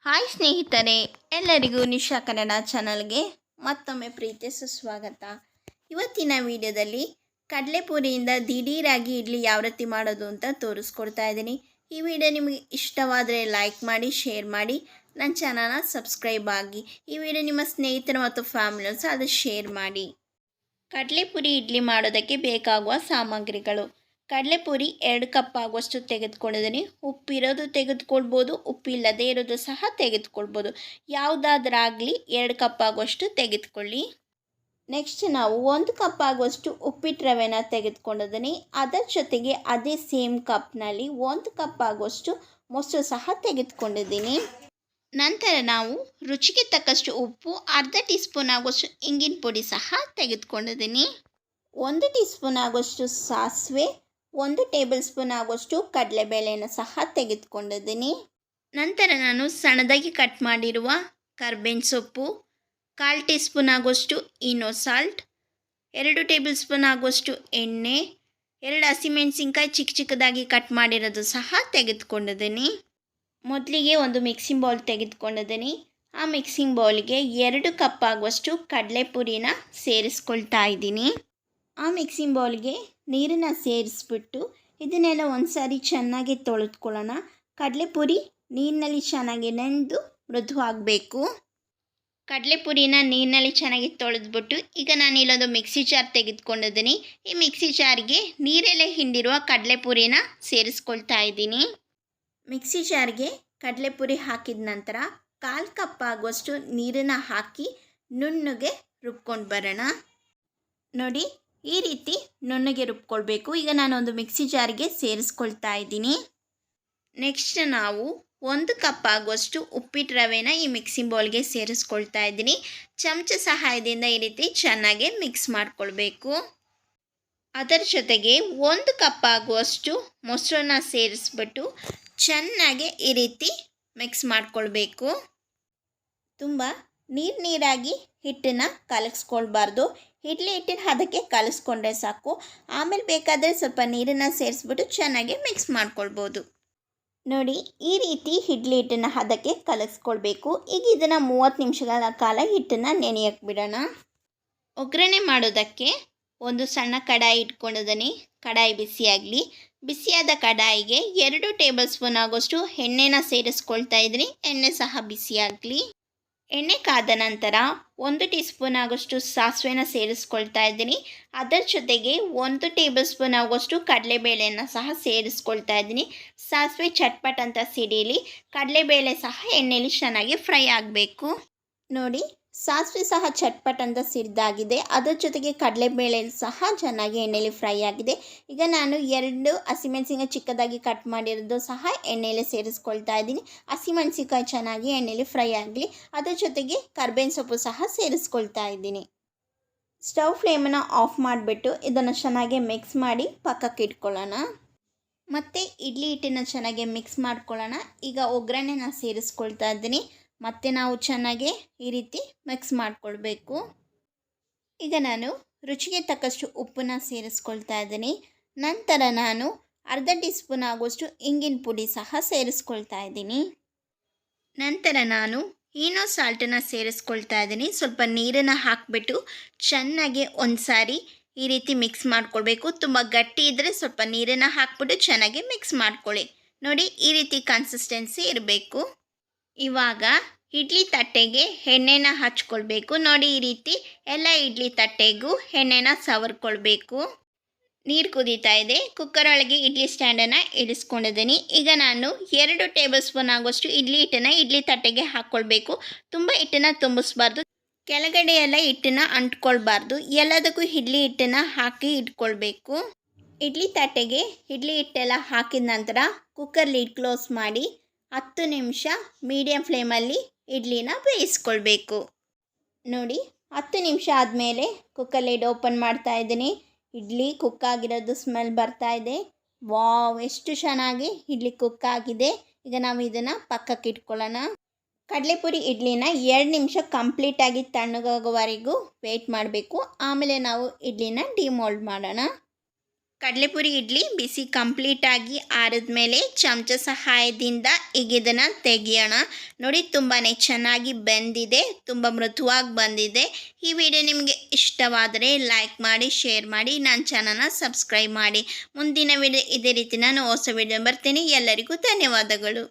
Hi ಸ್ನೇಹಿತರೆ, ಎಲ್ಲರಿಗೂ ನಿಶಾ ಕನ್ನಡ ಚಾನಲ್ಗೆ ಮತ್ತೊಮ್ಮೆ ಪ್ರೀತಿ ಸುಸ್ವಾಗತ. ಇವತ್ತಿನ ವಿಡಿಯೋದಲ್ಲಿ ಕಡಲೆಪುರಿಯಿಂದ ದಿಢೀರಾಗಿ ಇಡ್ಲಿ ಯಾವ ರೀತಿ ಮಾಡೋದು ಅಂತ ತೋರಿಸ್ಕೊಡ್ತಾ ಇದ್ದೀನಿ. ಈ ವಿಡಿಯೋ ನಿಮಗೆ ಇಷ್ಟವಾದರೆ ಲೈಕ್ ಮಾಡಿ, ಶೇರ್ ಮಾಡಿ, ನನ್ನ ಚಾನಲ್ನ ಸಬ್ಸ್ಕ್ರೈಬ್ ಆಗಿ. ಈ ವಿಡಿಯೋ ನಿಮ್ಮ ಸ್ನೇಹಿತರು ಮತ್ತು ಫ್ಯಾಮಿಲಿ ಸಹ ಅದು ಶೇರ್ ಮಾಡಿ. ಕಡಲೆಪುರಿ ಇಡ್ಲಿ ಮಾಡೋದಕ್ಕೆ ಬೇಕಾಗುವ ಸಾಮಗ್ರಿಗಳು: ಕಡಲೆಪುರಿ 2 ಕಪ್ ಆಗುವಷ್ಟು ತೆಗೆದುಕೊಂಡಿದ್ದೀನಿ. ಉಪ್ಪಿರೋದು ತೆಗೆದುಕೊಳ್ಬೋದು, ಉಪ್ಪಿಲ್ಲದೇ ಇರೋದು ಸಹ ತೆಗೆದುಕೊಳ್ಬೋದು. ಯಾವುದಾದ್ರಾಗಲಿ 2 ಕಪ್ ಆಗುವಷ್ಟು ತೆಗೆದುಕೊಳ್ಳಿ. ನೆಕ್ಸ್ಟ್ ನಾವು 1 ಕಪ್ ಆಗುವಷ್ಟು ಉಪ್ಪಿಟ್ಟು ರವೆನ ತೆಗೆದುಕೊಂಡಿದ್ದೀನಿ. ಅದರ ಜೊತೆಗೆ ಅದೇ ಸೇಮ್ ಕಪ್ನಲ್ಲಿ 1 ಕಪ್ ಆಗುವಷ್ಟು ಮೊಸರು ಸಹ ತೆಗೆದುಕೊಂಡಿದ್ದೀನಿ. ನಂತರ ನಾವು ರುಚಿಗೆ ತಕ್ಕಷ್ಟು ಉಪ್ಪು, ಅರ್ಧ ಟೀ ಸ್ಪೂನ್ ಆಗುವಷ್ಟು ಇಂಗಿನ ಪುಡಿ ಸಹ ತೆಗೆದುಕೊಂಡಿದ್ದೀನಿ. 1 ಟೀ ಸ್ಪೂನ್ ಆಗುವಷ್ಟು ಸಾಸಿವೆ, 1 ಟೇಬಲ್ ಸ್ಪೂನ್ ಆಗುವಷ್ಟು ಕಡಲೆಬೇಳೆನ ಸಹ ತೆಗೆದುಕೊಂಡಿದ್ದೀನಿ. ನಂತರ ನಾನು ಸಣ್ಣದಾಗಿ ಕಟ್ ಮಾಡಿರುವ ಕರ್ಬೇವಿನ ಸೊಪ್ಪು, 1/4 ಟೀ ಸ್ಪೂನ್ ಆಗುವಷ್ಟು ಇನೋ ಸಾಲ್ಟ್, 2 ಟೇಬಲ್ ಸ್ಪೂನ್ ಆಗುವಷ್ಟು ಎಣ್ಣೆ, 2 ಹಸಿಮೆಣಸಿನ್ಕಾಯಿ ಚಿಕ್ಕದಾಗಿ ಕಟ್ ಮಾಡಿರೋದು ಸಹ ತೆಗೆದುಕೊಂಡಿದ್ದೀನಿ. ಮೊದಲಿಗೆ ಒಂದು ಮಿಕ್ಸಿಂಗ್ ಬೌಲ್ ತೆಗೆದುಕೊಂಡಿದ್ದೀನಿ. ಆ ಮಿಕ್ಸಿಂಗ್ ಬೌಲ್ಗೆ 2 ಕಪ್ ಆಗುವಷ್ಟು ಕಡಲೆಪುರಿನ ಸೇರಿಸ್ಕೊಳ್ತಾ ಇದ್ದೀನಿ. ಆ ಮಿಕ್ಸಿಂಗ್ ಬೌಲ್ಗೆ ನೀರನ್ನು ಸೇರಿಸ್ಬಿಟ್ಟು ಇದನ್ನೆಲ್ಲ ಒಂದು ಸಾರಿ ಚೆನ್ನಾಗಿ ತೊಳೆದುಕೊಳ್ಳೋಣ. ಕಡಲೆಪುರಿ ನೀರಿನಲ್ಲಿ ಚೆನ್ನಾಗಿ ನೆನೆದು ಮೃದುವಾಗಬೇಕು. ಕಡಲೆಪುರಿನ ನೀರಿನಲ್ಲಿ ಚೆನ್ನಾಗಿ ತೊಳೆದ್ಬಿಟ್ಟು ಈಗ ನಾನು ಇಲ್ಲೊಂದು ಮಿಕ್ಸಿ ಜಾರ್ ತೆಗೆದುಕೊಂಡಿದ್ದೀನಿ. ಈ ಮಿಕ್ಸಿ ಜಾರ್ಗೆ ನೀರೆಲ್ಲ ಹಿಂಡಿರುವ ಕಡಲೆಪುರಿನ ಸೇರಿಸ್ಕೊಳ್ತಾ ಇದ್ದೀನಿ. ಮಿಕ್ಸಿ ಜಾರ್ಗೆ ಕಡಲೆಪುರಿ ಹಾಕಿದ ನಂತರ 1/4 ಕಪ್ ಆಗುವಷ್ಟು ನೀರನ್ನು ಹಾಕಿ ನುಣ್ಣಗೆ ರುಬ್ಕೊಂಡು ಬರೋಣ. ನೋಡಿ, ಈ ರೀತಿ ನುಣ್ಣಗೆ ರುಬ್ಕೊಳ್ಬೇಕು. ಈಗ ನಾನೊಂದು ಮಿಕ್ಸಿ ಜಾರ್ಗೆ ಸೇರಿಸ್ಕೊಳ್ತಾ ಇದ್ದೀನಿ. ನೆಕ್ಸ್ಟ್ ನಾವು 1 ಕಪ್ ಆಗುವಷ್ಟು ಉಪ್ಪಿಟ್ಟು ರವೆನ ಈ ಮಿಕ್ಸಿಂಗ್ ಬೌಲ್ಗೆ ಸೇರಿಸ್ಕೊಳ್ತಾ ಇದ್ದೀನಿ. ಚಮಚ ಸಹಾಯದಿಂದ ಈ ರೀತಿ ಚೆನ್ನಾಗಿ ಮಿಕ್ಸ್ ಮಾಡಿಕೊಳ್ಬೇಕು. ಅದರ ಜೊತೆಗೆ 1 ಕಪ್ ಆಗುವಷ್ಟು ಮೊಸರನ್ನ ಸೇರಿಸ್ಬಿಟ್ಟು ಚೆನ್ನಾಗಿ ಈ ರೀತಿ ಮಿಕ್ಸ್ ಮಾಡಿಕೊಳ್ಬೇಕು. ತುಂಬ ನೀರಾಗಿ ಹಿಟ್ಟನ್ನು ಕಲಗಿಸ್ಕೊಳ್ಬಾರ್ದು. ಇಡ್ಲಿ ಹಿಟ್ಟಿನ ಹದಕ್ಕೆ ಕಲಿಸ್ಕೊಂಡ್ರೆ ಸಾಕು. ಆಮೇಲೆ ಬೇಕಾದರೆ ಸ್ವಲ್ಪ ನೀರನ್ನು ಸೇರಿಸ್ಬಿಟ್ಟು ಚೆನ್ನಾಗಿ ಮಿಕ್ಸ್ ಮಾಡ್ಕೊಳ್ಬೋದು. ನೋಡಿ, ಈ ರೀತಿ ಇಡ್ಲಿ ಹಿಟ್ಟನ್ನು ಹದಕ್ಕೆ ಕಲಗಿಸ್ಕೊಳ್ಬೇಕು. ಈಗ ಇದನ್ನು 30 ನಿಮಿಷಗಳ ಕಾಲ ಹಿಟ್ಟನ್ನು ನೆನೆಯಕ್ಕೆ ಬಿಡೋಣ. ಒಗ್ಗರಣೆ ಮಾಡೋದಕ್ಕೆ ಒಂದು ಸಣ್ಣ ಕಡಾಯಿ ಇಟ್ಕೊಂಡಿದ್ದೀನಿ. ಕಡಾಯಿ ಬಿಸಿಯಾಗಲಿ. ಬಿಸಿಯಾದ ಕಡಾಯಿಗೆ 2 ಟೇಬಲ್ ಸ್ಪೂನ್ ಆಗೋಷ್ಟು ಎಣ್ಣೆನ ಸೇರಿಸ್ಕೊಳ್ತಾ ಇದ್ದೀನಿ. ಎಣ್ಣೆ ಸಹ ಬಿಸಿಯಾಗಲಿ. ಎಣ್ಣೆ ಕಾದ ನಂತರ 1 ಟೀ ಸ್ಪೂನ್ ಆಗೋಷ್ಟು ಸಾಸಿವೆನ ಸೇರಿಸ್ಕೊಳ್ತಾ ಇದ್ದೀನಿ. ಅದರ ಜೊತೆಗೆ 1 ಟೇಬಲ್ ಸ್ಪೂನ್ ಆಗೋಷ್ಟು ಕಡಲೆಬೇಳೆನ ಸಹ ಸೇರಿಸ್ಕೊಳ್ತಾ ಇದ್ದೀನಿ. ಸಾಸಿವೆ ಚಟ್ಪಟ್ ಅಂತ ಸಿಡೀಲಿ. ಕಡಲೆಬೇಳೆ ಸಹ ಎಣ್ಣೆಯಲ್ಲಿ ಚೆನ್ನಾಗಿ ಫ್ರೈ ಆಗಬೇಕು. ನೋಡಿ, ಸಾಸಿವೆ ಸಹ ಚಟ್ಪಟ್ ಅಂತ ಸಿಡ್ದಾಗಿದೆ. ಅದರ ಜೊತೆಗೆ ಕಡಲೆಬೇಳೆ ಸಹ ಚೆನ್ನಾಗಿ ಎಣ್ಣೆಯಲ್ಲಿ ಫ್ರೈ ಆಗಿದೆ. ಈಗ ನಾನು 2 ಹಸಿಮೆಣಸಿನ್ಕಾಯಿ ಚಿಕ್ಕದಾಗಿ ಕಟ್ ಮಾಡಿರೋದು ಸಹ ಎಣ್ಣೆಯಲ್ಲಿ ಸೇರಿಸ್ಕೊಳ್ತಾ ಇದ್ದೀನಿ. ಹಸಿಮೆಣಸಿನ್ಕಾಯಿ ಚೆನ್ನಾಗಿ ಎಣ್ಣೆಯಲ್ಲಿ ಫ್ರೈ ಆಗಲಿ. ಅದರ ಜೊತೆಗೆ ಕರ್ಬೇವಿನ ಸೊಪ್ಪು ಸಹ ಸೇರಿಸ್ಕೊಳ್ತಾ ಇದ್ದೀನಿ. ಸ್ಟವ್ ಫ್ಲೇಮನ್ನು ಆಫ್ ಮಾಡಿಬಿಟ್ಟು ಇದನ್ನು ಚೆನ್ನಾಗಿ ಮಿಕ್ಸ್ ಮಾಡಿ ಪಕ್ಕಕ್ಕೆ ಇಟ್ಕೊಳ್ಳೋಣ. ಮತ್ತು ಇಡ್ಲಿ ಹಿಟ್ಟನ್ನು ಚೆನ್ನಾಗಿ ಮಿಕ್ಸ್ ಮಾಡ್ಕೊಳ್ಳೋಣ. ಈಗ ಒಗ್ಗರಣೆನ ಸೇರಿಸ್ಕೊಳ್ತಾ ಇದ್ದೀನಿ. ಮತ್ತು ನಾವು ಚೆನ್ನಾಗಿ ಈ ರೀತಿ ಮಿಕ್ಸ್ ಮಾಡಿಕೊಳ್ಬೇಕು. ಈಗ ನಾನು ರುಚಿಗೆ ತಕ್ಕಷ್ಟು ಉಪ್ಪನ್ನು ಸೇರಿಸ್ಕೊಳ್ತಾ ಇದ್ದೀನಿ. ನಂತರ ನಾನು ಅರ್ಧ ಟೀ ಸ್ಪೂನ್ ಆಗುವಷ್ಟು ಇಂಗಿನ ಪುಡಿ ಸಹ ಸೇರಿಸ್ಕೊಳ್ತಾ ಇದ್ದೀನಿ. ನಂತರ ನಾನು ಈನೋ ಸಾಲ್ಟನ್ನು ಸೇರಿಸ್ಕೊಳ್ತಾ ಇದ್ದೀನಿ. ಸ್ವಲ್ಪ ನೀರನ್ನು ಹಾಕಿಬಿಟ್ಟು ಚೆನ್ನಾಗಿ ಒಂದು ಸಾರಿ ಈ ರೀತಿ ಮಿಕ್ಸ್ ಮಾಡ್ಕೊಳ್ಬೇಕು. ತುಂಬ ಗಟ್ಟಿ ಇದ್ದರೆ ಸ್ವಲ್ಪ ನೀರನ್ನು ಹಾಕ್ಬಿಟ್ಟು ಚೆನ್ನಾಗಿ ಮಿಕ್ಸ್ ಮಾಡ್ಕೊಳ್ಳಿ. ನೋಡಿ, ಈ ರೀತಿ ಕನ್ಸಿಸ್ಟೆನ್ಸಿ ಇರಬೇಕು. ಇವಾಗ ಇಡ್ಲಿ ತಟ್ಟೆಗೆ ಎಣ್ಣೆನ ಹಚ್ಕೊಳ್ಬೇಕು. ನೋಡಿ, ಈ ರೀತಿ ಎಲ್ಲ ಇಡ್ಲಿ ತಟ್ಟೆಗೂ ಎಣ್ಣೆನ ಸವರ್ಕೊಳ್ಬೇಕು. ನೀರು ಕುದೀತಾ ಇದೆ. ಕುಕ್ಕರ್ ಒಳಗೆ ಇಡ್ಲಿ ಸ್ಟ್ಯಾಂಡನ್ನು ಇಳಿಸ್ಕೊಂಡಿದ್ದೀನಿ. ಈಗ ನಾನು 2 ಟೇಬಲ್ ಸ್ಪೂನ್ ಆಗುವಷ್ಟು ಇಡ್ಲಿ ಹಿಟ್ಟನ್ನು ಇಡ್ಲಿ ತಟ್ಟೆಗೆ ಹಾಕ್ಕೊಳ್ಬೇಕು. ತುಂಬ ಹಿಟ್ಟನ್ನು ತುಂಬಿಸ್ಬಾರ್ದು. ಕೆಳಗಡೆ ಎಲ್ಲ ಹಿಟ್ಟನ್ನು ಅಂಟ್ಕೊಳ್ಬಾರ್ದು. ಎಲ್ಲದಕ್ಕೂ ಇಡ್ಲಿ ಹಿಟ್ಟನ್ನು ಹಾಕಿ ಇಟ್ಕೊಳ್ಬೇಕು. ಇಡ್ಲಿ ತಟ್ಟೆಗೆ ಇಡ್ಲಿ ಹಿಟ್ಟೆಲ್ಲ ಹಾಕಿದ ನಂತರ ಕುಕ್ಕರ್ ಲಿಡ್ ಕ್ಲೋಸ್ ಮಾಡಿ 10 ನಿಮಿಷ ಮೀಡಿಯಮ್ ಫ್ಲೇಮಲ್ಲಿ ಇಡ್ಲಿನ ಬೇಯಿಸ್ಕೊಳ್ಬೇಕು. ನೋಡಿ, 10 ನಿಮಿಷ ಆದಮೇಲೆ ಕುಕ್ಕರ್ ಲಿಡ್ ಓಪನ್ ಮಾಡ್ತಾ ಇದ್ದೀನಿ. ಇಡ್ಲಿ ಕುಕ್ಕಾಗಿರೋದು ಸ್ಮೆಲ್ ಬರ್ತಾ ಇದೆ. ವಾವ್, ಎಷ್ಟು ಚೆನ್ನಾಗಿ ಇಡ್ಲಿ ಕುಕ್ಕಾಗಿದೆ. ಈಗ ನಾವು ಇದನ್ನು ಪಕ್ಕಕ್ಕೆ ಇಟ್ಕೊಳ್ಳೋಣ. ಕಡಲೆಪುರಿ ಇಡ್ಲಿನ 2 ನಿಮಿಷ ಕಂಪ್ಲೀಟಾಗಿ ತಣ್ಣಗಾಗೋವರೆಗೂ ವೆಯ್ಟ್ ಮಾಡಬೇಕು. ಆಮೇಲೆ ನಾವು ಇಡ್ಲಿನ ಡಿಮೋಲ್ಡ್ ಮಾಡೋಣ. ಕಡಲೆಪುರಿ ಇಡ್ಲಿ ಬಿಸಿ ಕಂಪ್ಲೀಟಾಗಿ ಆರಿದ ಮೇಲೆ ಚಮಚ ಸಹಾಯದಿಂದ ಈಗ ಇದನ್ನು ತೆಗಿಯೋಣ. ನೋಡಿ ತುಂಬಾ ಚೆನ್ನಾಗಿ ಬೆಂದಿದೆ, ತುಂಬ ಮೃದುವಾಗಿ ಬಂದಿದೆ. ಈ ವಿಡಿಯೋ ನಿಮಗೆ ಇಷ್ಟವಾದರೆ ಲೈಕ್ ಮಾಡಿ, ಶೇರ್ ಮಾಡಿ, ನನ್ನ ಚಾನಲ್ನ ಸಬ್ಸ್ಕ್ರೈಬ್ ಮಾಡಿ. ಮುಂದಿನ ವಿಡಿಯೋ ಇದೇ ರೀತಿ ನಾನು ಹೊಸ ವಿಡಿಯೋ ಬರ್ತೀನಿ. ಎಲ್ಲರಿಗೂ ಧನ್ಯವಾದಗಳು.